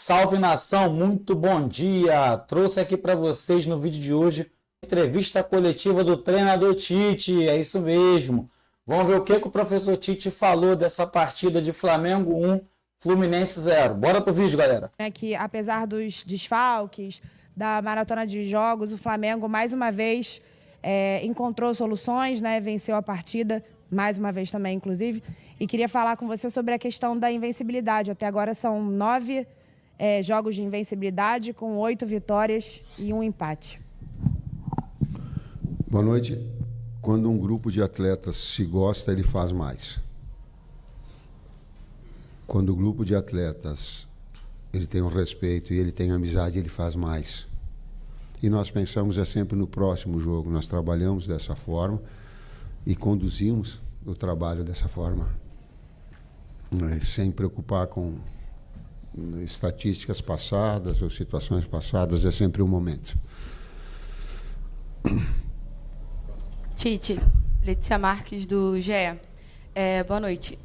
Salve nação, muito bom dia! Trouxe aqui para vocês no vídeo de hoje entrevista coletiva do treinador Tite, é isso mesmo. Vamos ver o que o professor Tite falou dessa partida de Flamengo 1, Fluminense 0. Bora pro vídeo, galera. Que apesar dos desfalques, da maratona de jogos, o Flamengo mais uma vez encontrou soluções, né? Venceu a partida, mais uma vez também, inclusive. E queria falar com você sobre a questão da invencibilidade. Até agora são 9 jogos de invencibilidade, com 8 vitórias e 1 empate. Boa noite. Quando um grupo de atletas se gosta, ele faz mais. Quando o grupo de atletas ele tem um respeito e ele tem amizade, ele faz mais. E nós pensamos sempre no próximo jogo. Nós trabalhamos dessa forma e conduzimos o trabalho dessa forma, sem preocupar com estatísticas passadas ou situações passadas, é sempre um momento. Tite, Letícia Marques, do GE. Boa noite.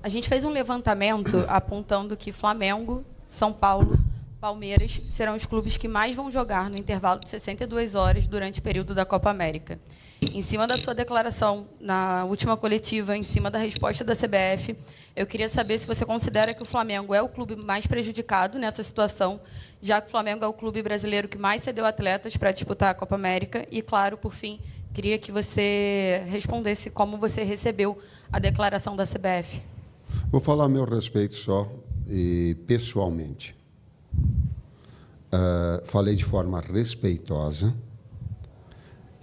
A gente fez um levantamento apontando que Flamengo, São Paulo, Palmeiras serão os clubes que mais vão jogar no intervalo de 62 horas durante o período da Copa América. Em cima da sua declaração na última coletiva, em cima da resposta da CBF, eu queria saber se você considera que o Flamengo é o clube mais prejudicado nessa situação, já que o Flamengo é o clube brasileiro que mais cedeu atletas para disputar a Copa América. E, claro, por fim, queria que você respondesse como você recebeu a declaração da CBF. Vou falar a meu respeito só, e pessoalmente. Falei de forma respeitosa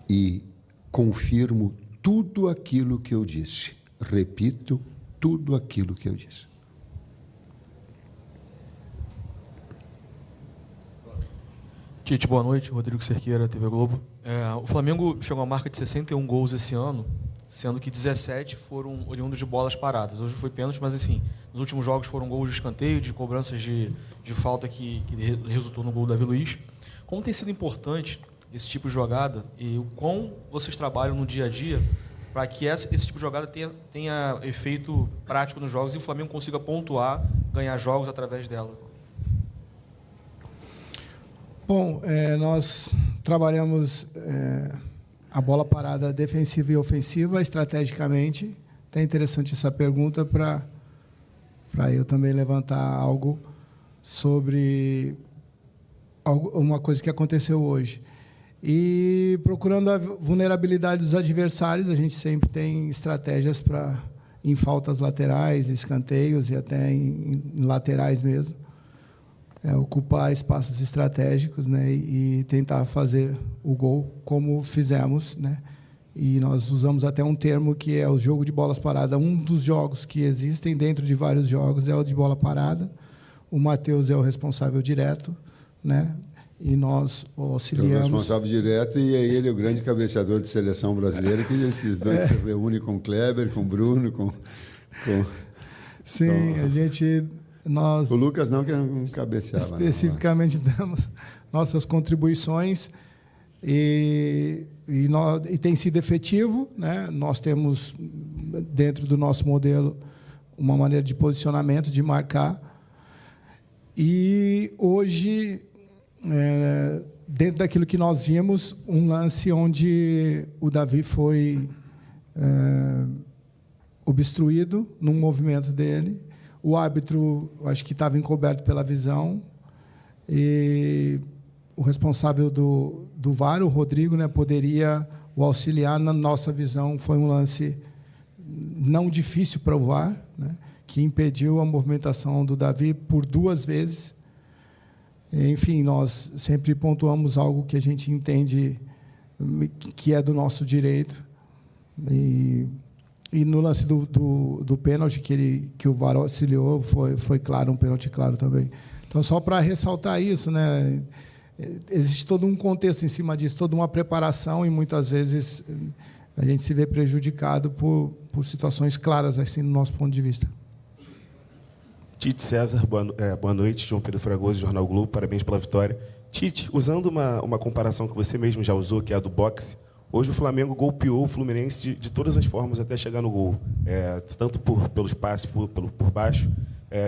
e confirmo tudo aquilo que eu disse. Repito tudo aquilo que eu disse. Tite, boa noite. Rodrigo Cerqueira, TV Globo. O Flamengo chegou à marca de 61 gols esse ano, sendo que 17 foram oriundos de bolas paradas. Hoje foi pênalti, mas, enfim, nos últimos jogos foram gols de escanteio, de cobranças de falta que resultou no gol do Davi Luiz. Como tem sido importante esse tipo de jogada e o quão vocês trabalham no dia a dia para que esse tipo de jogada tenha efeito prático nos jogos e o Flamengo consiga pontuar, ganhar jogos através dela? Bom, nós trabalhamos a bola parada defensiva e ofensiva estrategicamente. É interessante essa pergunta para eu também levantar algo sobre uma coisa que aconteceu hoje. E procurando a vulnerabilidade dos adversários, a gente sempre tem estratégias em faltas laterais, escanteios e até em laterais mesmo. Ocupar espaços estratégicos, né, e tentar fazer o gol como fizemos, né? E nós usamos até um termo que é o jogo de bolas paradas. Um dos jogos que existem dentro de vários jogos é o de bola parada. O Matheus é o responsável direto, né? E nós auxiliamos. É o responsável direto e ele é o grande cabeceador de seleção brasileira, que esses dois se reúnem com o Kleber, com o Bruno, com... Sim, a gente... O Lucas não, que não cabeceava. Especificamente damos nossas contribuições e tem sido efetivo, né? Nós temos, dentro do nosso modelo, uma maneira de posicionamento, de marcar. E hoje, dentro daquilo que nós vimos, um lance onde o Davi foi obstruído num movimento dele. O árbitro, acho que estava encoberto pela visão, e o responsável do VAR, o Rodrigo, né, poderia o auxiliar. Na nossa visão, foi um lance não difícil para o VAR, né, que impediu a movimentação do Davi por 2 vezes. Enfim, nós sempre pontuamos algo que a gente entende que é do nosso direito. E no lance do pênalti que o VAR auxiliou, foi claro, um pênalti claro também. Então, só para ressaltar isso, né, existe todo um contexto em cima disso, toda uma preparação, e muitas vezes a gente se vê prejudicado por situações claras, assim, no nosso ponto de vista. Tite César, boa noite. João Pedro Fragoso, Jornal Globo, parabéns pela vitória. Tite, usando uma comparação que você mesmo já usou, que é a do boxe, hoje o Flamengo golpeou o Fluminense de todas as formas até chegar no gol, tanto pelos passes por baixo,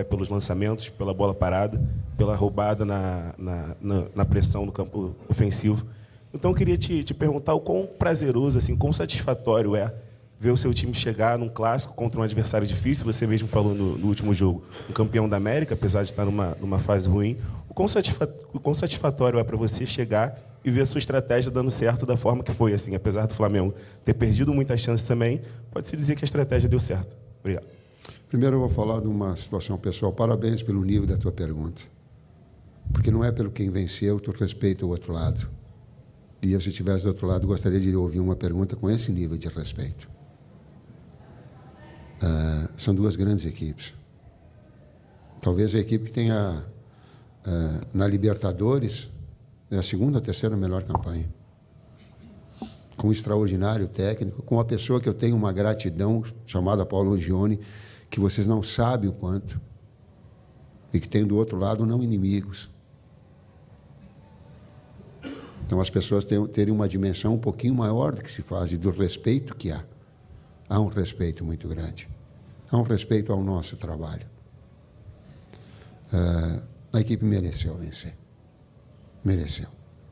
pelos lançamentos, pela bola parada, pela roubada na pressão no campo ofensivo. Então, eu queria te perguntar o quão prazeroso, assim, quão satisfatório é ver o seu time chegar num clássico contra um adversário difícil. Você mesmo falou no último jogo, um campeão da América, apesar de estar numa fase ruim. O quão satisfatório é para você chegar e ver a sua estratégia dando certo da forma que foi, assim, apesar do Flamengo ter perdido muitas chances também, pode-se dizer que a estratégia deu certo. Obrigado. Primeiro eu vou falar de uma situação pessoal. Parabéns pelo nível da tua pergunta. Porque não é pelo quem venceu, tu respeita o outro lado. E eu, se estivesse do outro lado, gostaria de ouvir uma pergunta com esse nível de respeito. São duas grandes equipes. Talvez a equipe que tenha, na Libertadores, é a segunda ou terceira melhor campanha. Com um extraordinário técnico, com uma pessoa que eu tenho uma gratidão, chamada Paulo Angione, que vocês não sabem o quanto, e que tem do outro lado não inimigos. Então as pessoas terem uma dimensão um pouquinho maior do que se faz e do respeito que há. Há um respeito muito grande. Há um respeito ao nosso trabalho. A equipe mereceu vencer. Mereceu.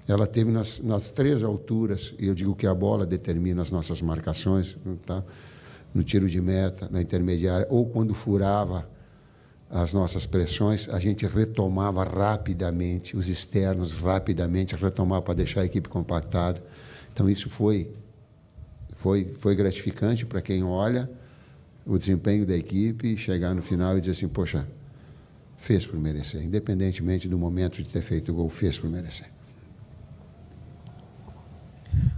Ela teve nas três alturas, e eu digo que a bola determina as nossas marcações, tá? No tiro de meta, na intermediária, ou quando furava as nossas pressões, a gente retomava rapidamente, os externos rapidamente, retomava para deixar a equipe compactada. Então isso foi gratificante para quem olha o desempenho da equipe, chegar no final e dizer assim, poxa, fez por merecer, independentemente do momento de ter feito o gol, fez por merecer.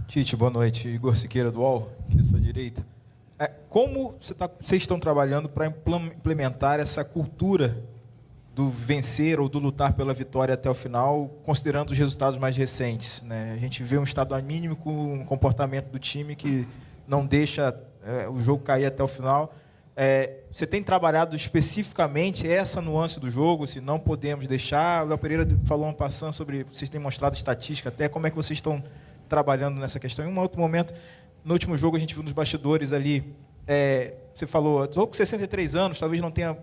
Tite, boa noite. Igor Siqueira, do UOL, aqui à sua direita. Como vocês estão trabalhando para implementar essa cultura do vencer ou do lutar pela vitória até o final, considerando os resultados mais recentes, né? A gente vê um estado anímico com um comportamento do time que não deixa o jogo cair até o final. Você tem trabalhado especificamente essa nuance do jogo, se não podemos deixar? O Léo Pereira falou um passando sobre, vocês têm mostrado estatística até, como é que vocês estão trabalhando nessa questão. Em um outro momento, no último jogo, a gente viu nos bastidores ali, você falou, estou com 63 anos, talvez não tenha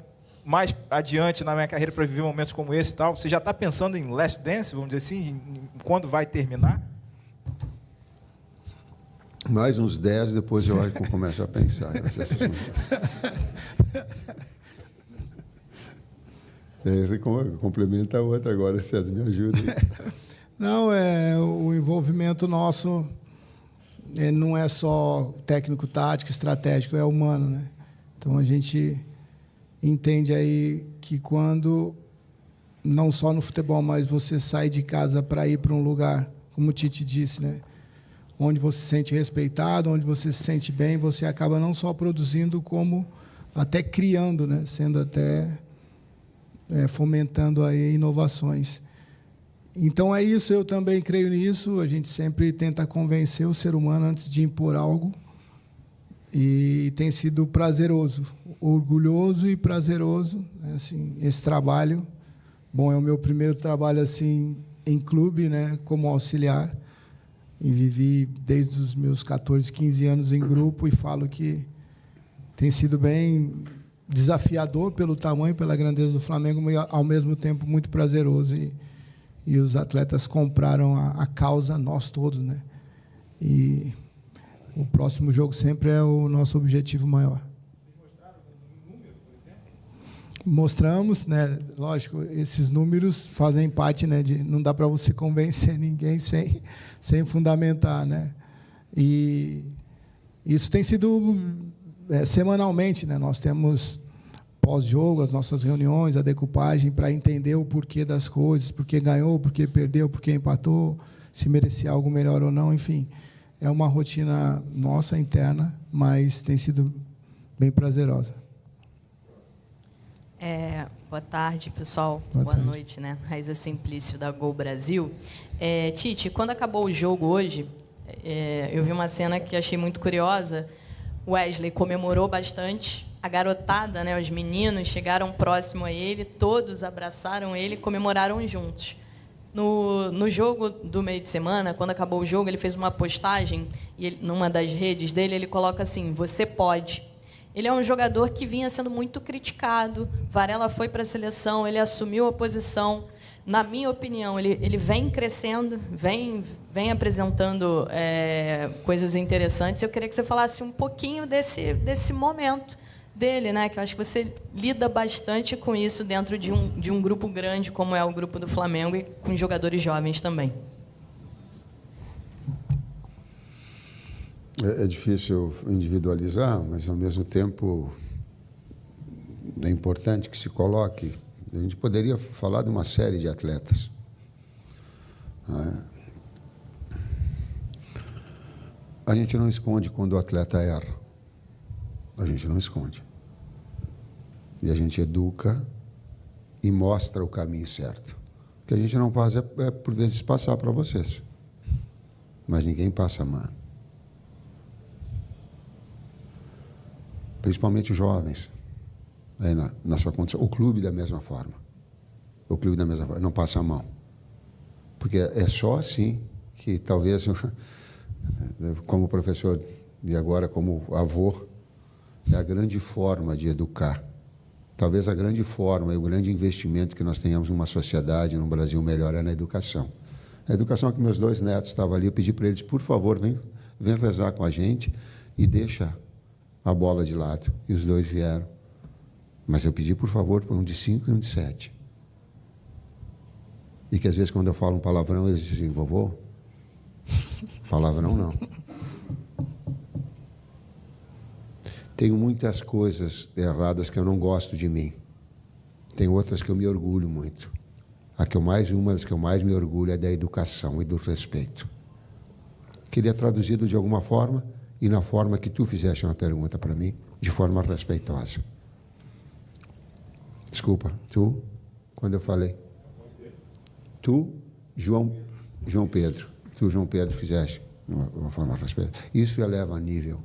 mais adiante na minha carreira para viver momentos como esse e tal. Você já está pensando em Last Dance, vamos dizer assim, em quando vai terminar? Mais uns 10, depois eu acho que eu começo a pensar. Complementa a outra agora, César, me ajuda. Não, o envolvimento nosso não é só técnico, tático, estratégico, é humano, né? Então a gente entende aí que quando, não só no futebol, mas você sai de casa para ir para um lugar, como o Tite disse, né? Onde você se sente respeitado, onde você se sente bem, você acaba não só produzindo, como até criando, né? Sendo até fomentando aí inovações. Então é isso, eu também creio nisso. A gente sempre tenta convencer o ser humano antes de impor algo, e tem sido prazeroso, orgulhoso e prazeroso, né? Assim, esse trabalho. Bom, é o meu primeiro trabalho assim em clube, né? Como auxiliar. E vivi desde os meus 14, 15 anos em grupo, e falo que tem sido bem desafiador pelo tamanho, pela grandeza do Flamengo, mas ao mesmo tempo muito prazeroso. E os atletas compraram a causa, nós todos, né? E o próximo jogo sempre é o nosso objetivo maior. Vocês mostraram um número, por exemplo? Mostramos, né? Lógico, esses números fazem parte, né? Não dá para você convencer ninguém sem fundamentar, né? E isso tem sido semanalmente, né? Nós temos pós-jogo, as nossas reuniões, a decupagem, para entender o porquê das coisas, por que ganhou, por que perdeu, por que empatou, se merecia algo melhor ou não, enfim. É uma rotina nossa, interna, mas tem sido bem prazerosa. Boa tarde, pessoal. Boa noite, né? Raíza Simplício, da Gol Brasil. Tite, quando acabou o jogo hoje, eu vi uma cena que achei muito curiosa. Wesley comemorou bastante. A garotada, né, os meninos, chegaram próximo a ele, todos abraçaram ele e comemoraram juntos. No jogo do meio de semana, quando acabou o jogo, ele fez uma postagem, e numa das redes dele, ele coloca assim, você pode. ele é um jogador que vinha sendo muito criticado. Varela foi para a seleção, ele assumiu a posição. Na minha opinião, ele vem crescendo, vem apresentando coisas interessantes. Eu queria que você falasse um pouquinho desse momento dele, né? Que eu acho que você lida bastante com isso dentro de um grupo grande, como é o grupo do Flamengo, e com jogadores jovens também. É difícil individualizar, mas, ao mesmo tempo, é importante que se coloque. A gente poderia falar de uma série de atletas. A gente não esconde quando o atleta erra. A gente não esconde. E a gente educa e mostra o caminho certo. O que a gente não faz por vezes, passar para vocês. Mas ninguém passa a mão. Principalmente os jovens, na sua condição. O clube da mesma forma. O clube da mesma forma, não passa a mão. Porque é só assim que talvez, como professor e agora como avô, é a grande forma de educar. Talvez a grande forma e o grande investimento que nós tenhamos numa sociedade, num Brasil melhor, é na educação. A educação que meus 2 netos estavam ali, eu pedi para eles, por favor, vem rezar com a gente e deixa a bola de lado. E os 2 vieram. Mas eu pedi, por favor, para um de 5 e um de 7. E que às vezes, quando eu falo um palavrão, eles dizem, vovô, palavrão não. Tenho muitas coisas erradas que eu não gosto de mim. Tem outras que eu me orgulho muito. Uma das que eu mais me orgulho é da educação e do respeito. Queria traduzido de alguma forma, e na forma que tu fizeste uma pergunta para mim, de forma respeitosa. Desculpa, tu, quando eu falei. Tu, João Pedro. Tu, João Pedro, fizeste de uma forma respeitosa. Isso eleva a nível.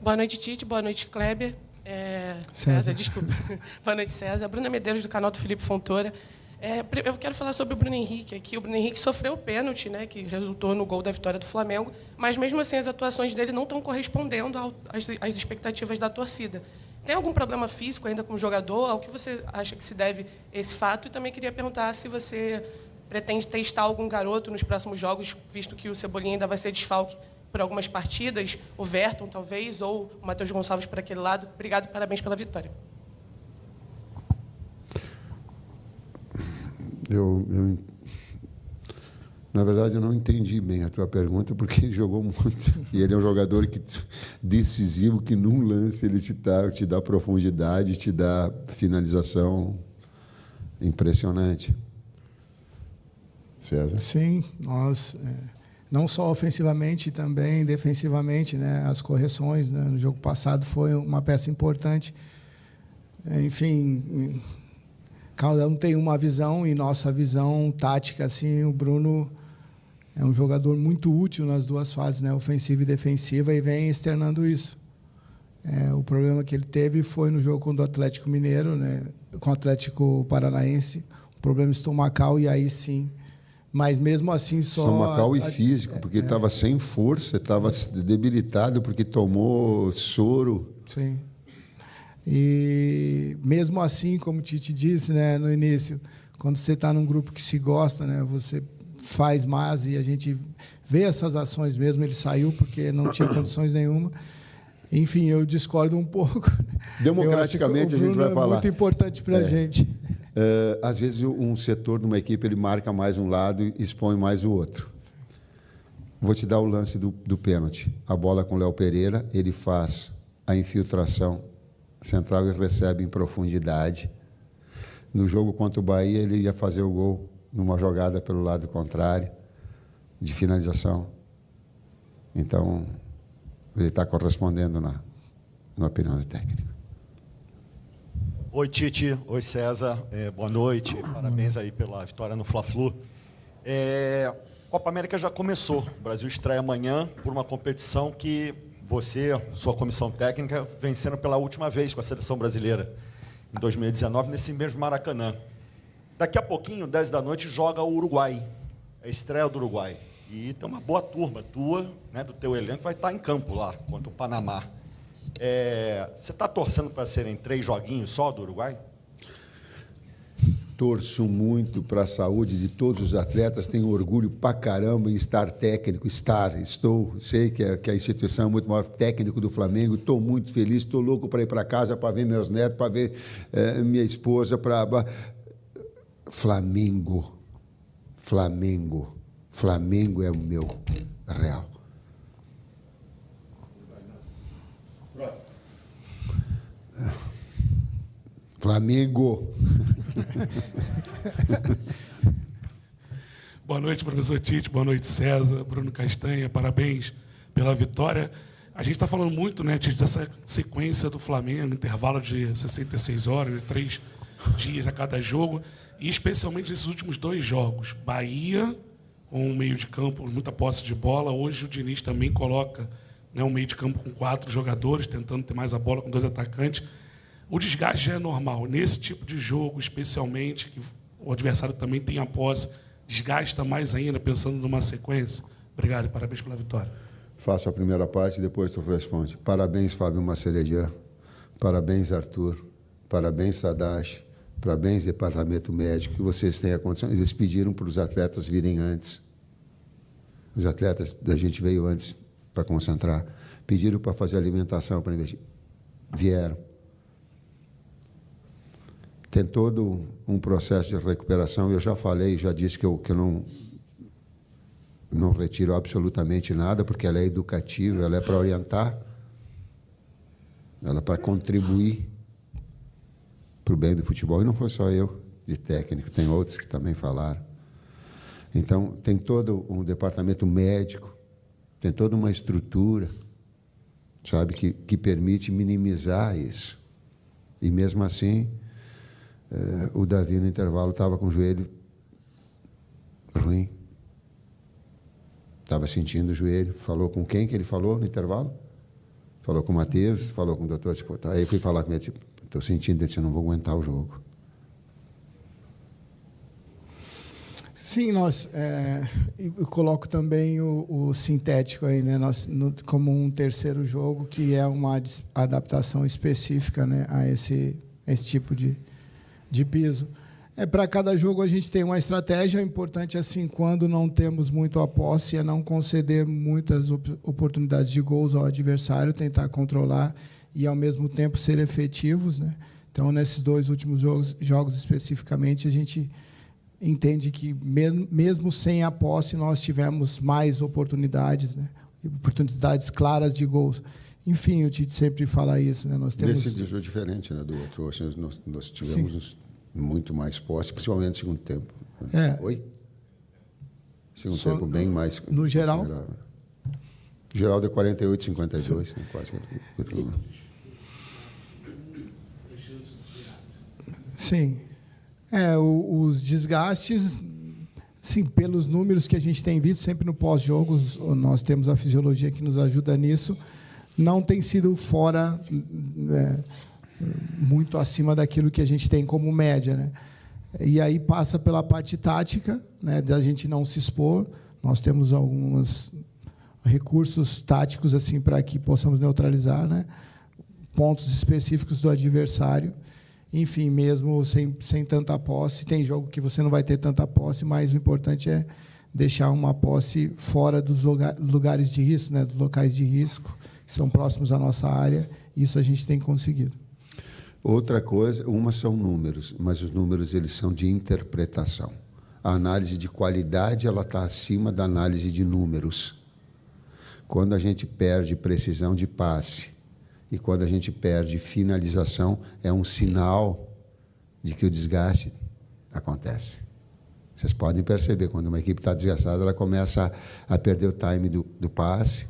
Boa noite, Tite. Boa noite, Kleber. César, desculpa. Boa noite, César. Bruna Medeiros, do canal do Felipe Fontoura. Eu quero falar sobre o Bruno Henrique aqui. O Bruno Henrique sofreu o pênalti, né, que resultou no gol da vitória do Flamengo, mas, mesmo assim, as atuações dele não estão correspondendo às expectativas da torcida. Tem algum problema físico ainda com o jogador? Ao que você acha que se deve esse fato? E também queria perguntar se você pretende testar algum garoto nos próximos jogos, visto que o Cebolinha ainda vai ser desfalque por algumas partidas, o Verton, talvez, ou o Matheus Gonçalves por aquele lado. Obrigado e parabéns pela vitória. Na verdade, eu não entendi bem a tua pergunta, porque ele jogou muito. E ele é um jogador decisivo, que num lance ele te dá profundidade, te dá finalização impressionante. César? Sim, nós, não só ofensivamente, também defensivamente, né, as correções, né, no jogo passado foi uma peça importante. Enfim, cada um tem uma visão, e nossa visão tática, assim, o Bruno é um jogador muito útil nas duas fases, né, ofensiva e defensiva, e vem externando isso. O problema que ele teve foi no jogo contra o Atlético Mineiro, né, com o Atlético Paranaense, um problema estomacal, e aí sim. Mas mesmo assim só... Estomacal e físico, porque ele estava sem força, estava debilitado porque tomou soro. Sim. E mesmo assim, como o Tite disse, né, no início, quando você está num grupo que se gosta, né, você faz mais, e a gente vê essas ações mesmo. Ele saiu porque não tinha condições nenhuma. Enfim, eu discordo um pouco. Democraticamente, a gente vai falar. É muito importante para a gente. Às vezes, um setor de uma equipe ele marca mais um lado e expõe mais o outro. Vou te dar o lance do pênalti. A bola com o Léo Pereira, ele faz a infiltração central e recebe em profundidade. No jogo contra o Bahia, ele ia fazer o gol numa jogada pelo lado contrário, de finalização. Então, ele está correspondendo na opinião do técnico. Oi, Tite. Oi, César. Boa noite. Parabéns aí pela vitória no Fla-Flu. Copa América já começou. O Brasil estreia amanhã por uma competição que você, sua comissão técnica, vencendo pela última vez com a seleção brasileira, em 2019, nesse mesmo Maracanã. Daqui a pouquinho, 10 da noite, joga o Uruguai. É a estreia do Uruguai. E tem uma boa turma tua, né, do teu elenco, que vai estar em campo lá, contra o Panamá. Você está torcendo para serem 3 joguinhos só do Uruguai? Torço muito para a saúde de todos os atletas, tenho orgulho pra caramba em estar técnico, sei que a instituição é muito maior, técnico do Flamengo, estou muito feliz, estou louco para ir para casa, para ver meus netos, para ver minha esposa, Flamengo é o meu real. Próximo. Flamengo. Boa noite, professor Tite. Boa noite, César. Bruno Castanha, parabéns pela vitória. A gente está falando muito, né, Tite, dessa sequência do Flamengo, intervalo de 66 horas, né, 3 dias a cada jogo, e especialmente nesses últimos 2 jogos. Bahia, com um meio de campo, muita posse de bola. Hoje o Diniz também coloca, né, um meio de campo com 4 jogadores, tentando ter mais a bola com 2 atacantes. O desgaste já é normal. Nesse tipo de jogo, especialmente, que o adversário também tem a posse, desgasta mais ainda, pensando numa sequência. Obrigado e parabéns pela vitória. Faço a primeira parte e depois tu responde. Parabéns, Fábio Maceredian. Parabéns, Arthur. Parabéns, Sadashi. Parabéns, Departamento Médico, que vocês têm a condição. Eles pediram para os atletas virem antes. Os atletas da gente veio antes para concentrar. Pediram para fazer alimentação para investir. Vieram. Tem todo um processo de recuperação. Eu já falei, já disse que eu não retiro absolutamente nada, porque ela é educativa, ela é para orientar, ela é para contribuir para o bem do futebol. E não foi só eu, de técnico, tem outros que também falaram. Então, tem todo um departamento médico, tem toda uma estrutura, sabe, que permite minimizar isso. E mesmo assim, o Davi no intervalo estava com o joelho ruim. Estava sentindo o joelho. Falou com quem que ele falou no intervalo? Falou com o Matheus, falou com o doutor. Aí fui falar com ele, estou sentindo, ele disse, não vou aguentar o jogo. Sim, eu coloco também o sintético aí, né, como um terceiro jogo, que é uma adaptação específica, né, a esse tipo de piso. Para cada jogo a gente tem uma estratégia. Importante, assim, quando não temos muito a posse, é não conceder muitas oportunidades de gols ao adversário, tentar controlar e, ao mesmo tempo, ser efetivos, né? Então, nesses 2 últimos jogos especificamente, a gente entende que, mesmo sem a posse, nós tivemos mais oportunidades, né? Oportunidades claras de gols. Enfim, o Tite sempre fala isso, né? Nós temos... Esse jogo diferente, né, do outro. Nós tivemos muito mais posse, principalmente no segundo tempo. Oi? Segundo tempo bem mais... No geral? Geral de 48-52, né, quase. Sim. Os desgastes, sim, pelos números que a gente tem visto, sempre no pós-jogo, nós temos a fisiologia que nos ajuda nisso, não tem sido fora, muito acima daquilo que a gente tem como média, né? E aí passa pela parte tática, né, da gente não se expor. Nós temos alguns recursos táticos assim para que possamos neutralizar, né, pontos específicos do adversário. Enfim, mesmo sem tanta posse, tem jogo que você não vai ter tanta posse, mas o importante é deixar uma posse fora dos lugares de risco, né, dos locais de risco, que são próximos à nossa área. Isso a gente tem conseguido. Outra coisa, são números, mas os números eles são de interpretação. A análise de qualidade ela está acima da análise de números. Quando a gente perde precisão de passe e quando a gente perde finalização, é um sinal de que o desgaste acontece. Vocês podem perceber, quando uma equipe está desgastada, ela começa a perder o time do passe,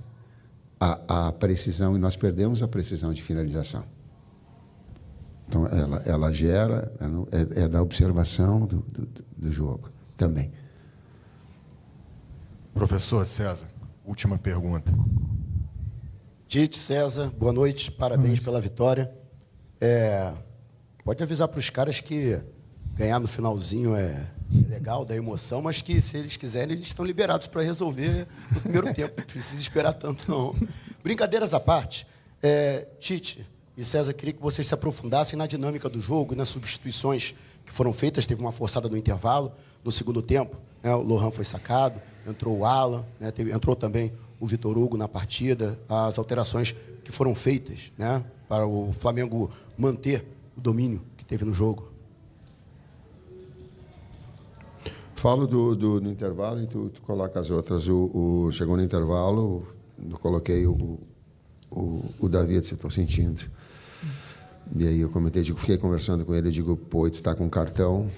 a precisão, e nós perdemos a precisão de finalização. Então, ela gera, é da observação do jogo também. Professor César, última pergunta. Tite, César, boa noite, parabéns pela vitória. Pode avisar para os caras que ganhar no finalzinho é legal, dá emoção, mas que se eles quiserem, eles estão liberados para resolver no primeiro tempo. Não precisa esperar tanto, não. Brincadeiras à parte, Tite e César, queria que vocês se aprofundassem na dinâmica do jogo, nas substituições que foram feitas. Teve uma forçada no intervalo, no segundo tempo, né? O Lohan foi sacado, entrou o Alan, né? Entrou também o Vitor Hugo na partida, as alterações que foram feitas, né? Para o Flamengo manter o domínio que teve no jogo. Falo no intervalo e tu coloca as outras. Chegou no intervalo, eu coloquei o Davi, disse, estou sentindo. E aí eu comentei, fiquei conversando com ele, eu digo, pô, tu tá com cartão.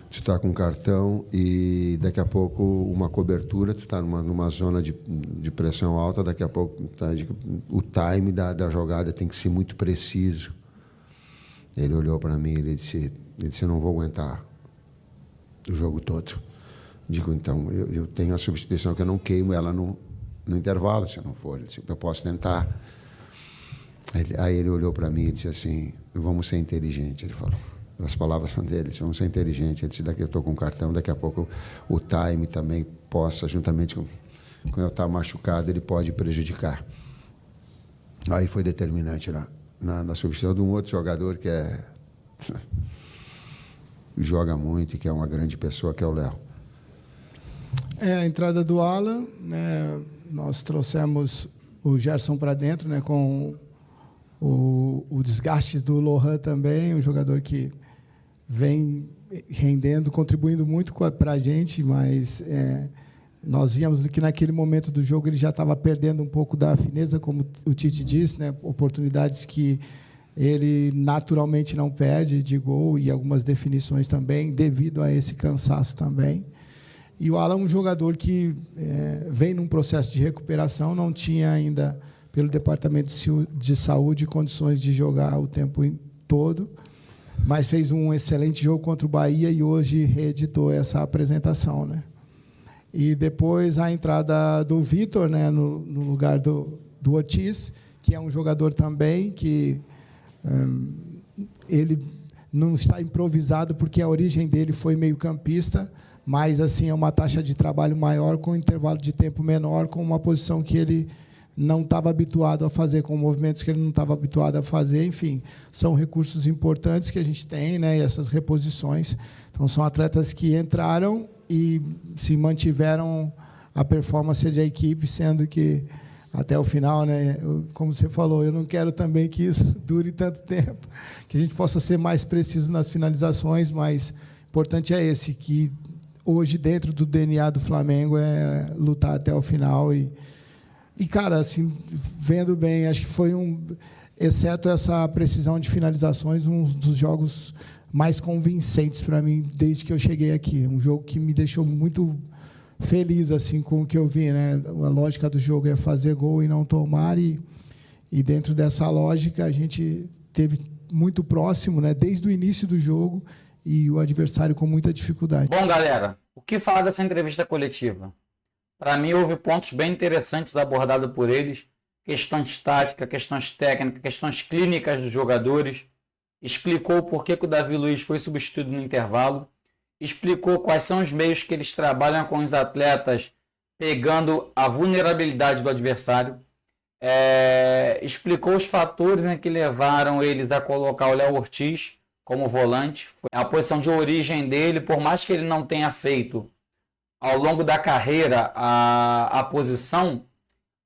Tu tá com cartão e daqui a pouco uma cobertura, tu tá numa zona de pressão alta, daqui a pouco o time da jogada tem que ser muito preciso. Ele olhou para mim, ele disse, eu não vou aguentar o jogo todo. Digo, então, eu tenho a substituição que eu não queimo ela no intervalo, se eu não for. Ele disse, eu posso tentar. Aí ele olhou para mim e disse assim, vamos ser inteligentes, ele falou. As palavras são dele, vamos ser inteligentes. Ele disse, daqui eu estou com cartão, daqui a pouco o time também possa, juntamente com eu estar machucado, ele pode prejudicar. Aí foi determinante na substituição de um outro jogador que joga muito e que é uma grande pessoa, que é o Léo. A entrada do Alan, né, nós trouxemos o Gerson para dentro, né, com o desgaste do Lohan também, um jogador que vem rendendo, contribuindo muito para a gente, mas nós víamos que naquele momento do jogo ele já estava perdendo um pouco da fineza, como o Tite disse, né, oportunidades que ele naturalmente não perde de gol e algumas definições também, devido a esse cansaço também. E o Alan é um jogador que vem num processo de recuperação, não tinha ainda, pelo Departamento de Saúde, condições de jogar o tempo todo, mas fez um excelente jogo contra o Bahia e hoje reeditou essa apresentação, né? E depois a entrada do Vitor, né, no lugar do Ortiz, que é um jogador também que ele não está improvisado, porque a origem dele foi meio-campista, mas assim é uma taxa de trabalho maior, com um intervalo de tempo menor, com uma posição que ele não estava habituado a fazer, com movimentos que ele não estava habituado a fazer. Enfim, são recursos importantes que a gente tem, né, e essas reposições. Então, são atletas que entraram e se mantiveram a performance da equipe, sendo que até o final, né, como você falou, eu não quero também que isso dure tanto tempo, que a gente possa ser mais preciso nas finalizações, mas o importante é esse, que hoje, dentro do DNA do Flamengo, é lutar até o final. E cara, assim, vendo bem, acho que foi exceto essa precisão de finalizações, um dos jogos mais convincentes para mim desde que eu cheguei aqui. Um jogo que me deixou muito feliz assim com o que eu vi, né? A lógica do jogo é fazer gol e não tomar, e dentro dessa lógica a gente teve muito próximo, né, desde o início do jogo, e o adversário com muita dificuldade. Bom, galera, o que falar dessa entrevista coletiva? Para mim, houve pontos bem interessantes abordados por eles, questões táticas, questões técnicas, questões clínicas dos jogadores, explicou por que o Davi Luiz foi substituído no intervalo, explicou quais são os meios que eles trabalham com os atletas, pegando a vulnerabilidade do adversário, explicou os fatores que levaram eles a colocar o Léo Ortiz como volante, a posição de origem dele, por mais que ele não tenha feito ao longo da carreira a posição,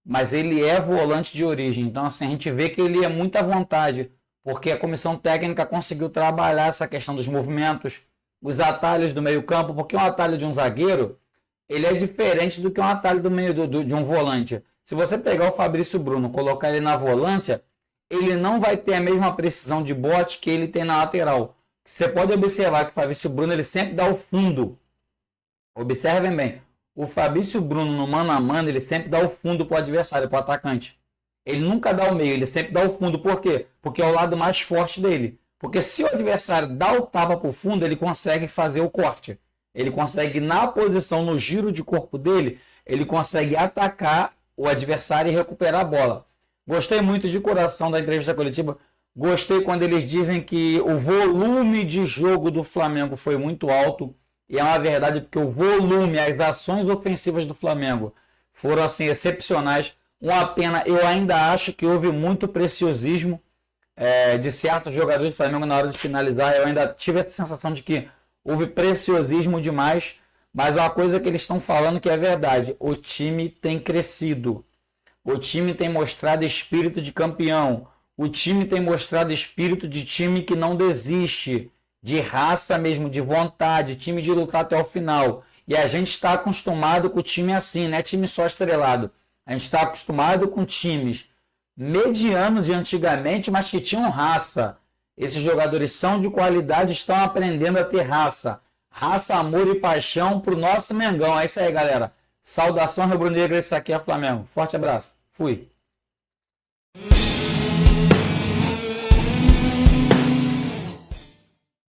mas ele é volante de origem. Então, assim, a gente vê que ele é muito à vontade, porque a comissão técnica conseguiu trabalhar essa questão dos movimentos, os atalhos do meio-campo, porque um atalho de um zagueiro, ele é diferente do que um atalho do meio de um volante. Se você pegar o Fabrício Bruno, colocar ele na volância, ele não vai ter a mesma precisão de bote que ele tem na lateral. Você pode observar que o Fabrício Bruno ele sempre dá o fundo. Observem bem. O Fabrício Bruno no mano a mano, ele sempre dá o fundo para o adversário, para o atacante. Ele nunca dá o meio, ele sempre dá o fundo. Por quê? Porque é o lado mais forte dele. Porque se o adversário dá o tapa para o fundo, ele consegue fazer o corte. Ele consegue, na posição, no giro de corpo dele, ele consegue atacar o adversário e recuperar a bola. Gostei muito de coração da entrevista coletiva Gostei quando eles dizem que o volume de jogo do Flamengo foi muito alto. E é uma verdade, porque o volume, as ações ofensivas do Flamengo foram assim excepcionais. Uma pena, eu ainda acho que houve muito preciosismo de certos jogadores do Flamengo na hora de finalizar. Eu ainda tive a sensação de que houve preciosismo demais. Mas uma coisa que eles estão falando que é verdade: o time tem crescido. O time tem mostrado espírito de campeão. O time tem mostrado espírito de time que não desiste. De raça mesmo, de vontade, time de lutar até o final. E a gente está acostumado com o time assim, não é time só estrelado. A gente está acostumado com times medianos de antigamente, mas que tinham raça. Esses jogadores são de qualidade, estão aprendendo a ter raça. Raça, amor e paixão pro nosso Mengão. É isso aí, galera. Saudação rubro-negra, esse aqui é o Flamengo. Forte abraço. Fui.